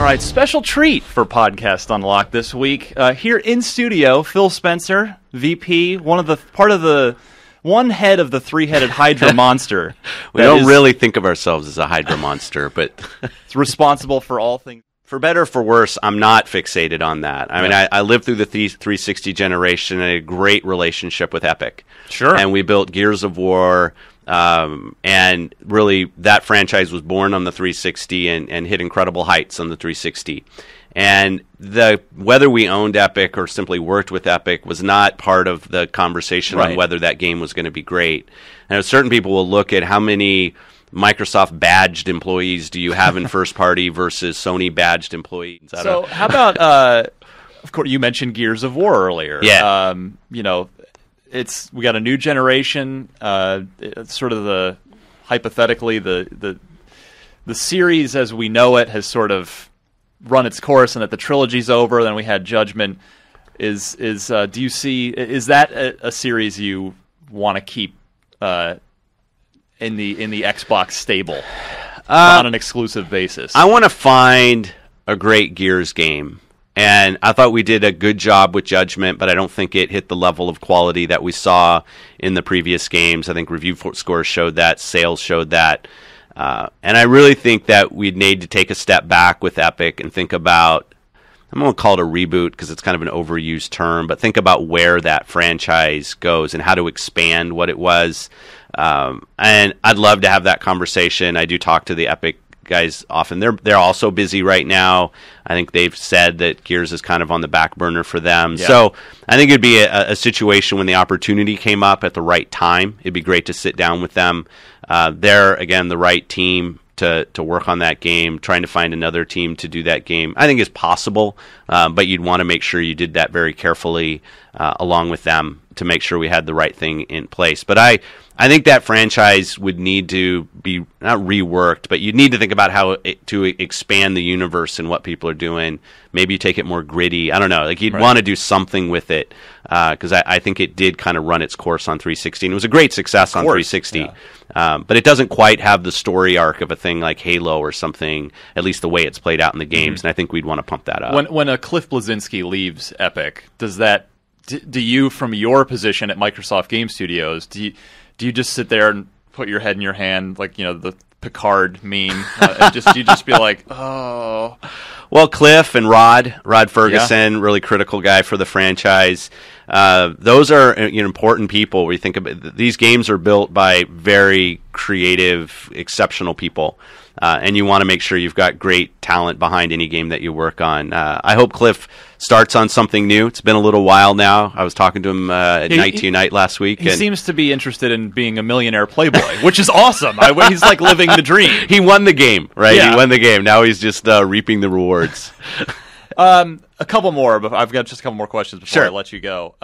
right, special treat for Podcast Unlocked this week. Here in studio, Phil Spencer, VP, one head of the three-headed Hydra monster. We don't really think of ourselves as a Hydra monster, but it's responsible for all things. For better or for worse, I'm not fixated on that. I mean, I lived through the 360 generation and had a great relationship with Epic. Sure. And we built Gears of War, and really that franchise was born on the 360 and hit incredible heights on the 360. And whether we owned Epic or simply worked with Epic was not part of the conversation on whether that game was going to be great. And certain people will look at how many Microsoft badged employees do you have in first party versus Sony badged employees. So how about, of course, you mentioned Gears of War earlier. Yeah. We got a new generation. It's sort of hypothetically the series as we know it has sort of run its course, and that the trilogy's over. Then we had Judgment. Do you see, is that a series you want to keep in the Xbox stable on an exclusive basis? I want to find a great Gears game. And I thought we did a good job with Judgment, but I don't think it hit the level of quality that we saw in the previous games. I think review scores showed that, sales showed that. And I really think that we'd need to take a step back with Epic and think about, I'm going to call it a reboot because it's kind of an overused term, but think about where that franchise goes and how to expand what it was. And I'd love to have that conversation. I do talk to the Epic guys often. They're also busy right now. I think they've said that Gears is kind of on the back burner for them. Yeah. So I think it'd be a situation when the opportunity came up at the right time. It'd be great to sit down with them. They're, again, the right team to work on that game. Trying to find another team to do that game, I think, is possible, but you'd want to make sure you did that very carefully along with them to make sure we had the right thing in place. But I think that franchise would need to be not reworked, but you'd need to think about how to expand the universe and what people are doing. Maybe you take it more gritty. I don't know. Like, you'd want to do something with it because I think it did kind of run its course on 360. And it was a great success on 360. Yeah. But it doesn't quite have the story arc of a thing like Halo or something, at least the way it's played out in the games. And I think we'd want to pump that up. When a Cliff Bleszinski leaves Epic, does that do you, from your position at Microsoft Game Studios, do you just sit there and put your head in your hand, like, the Picard meme, and you just be like, oh? Well, Cliff and Rod Ferguson, really critical guy for the franchise. Those are important people. Where you think about these games are built by very creative, exceptional people, and you want to make sure you've got great talent behind any game that you work on. I hope Cliff starts on something new. It's been a little while now. I was talking to him at Night to Unite last week. He seems to be interested in being a millionaire playboy, which is awesome. He's like living the dream. He won the game, right? Yeah. He won the game. Now he's just reaping the rewards. A couple more, but I've got just a couple more questions before I let you go.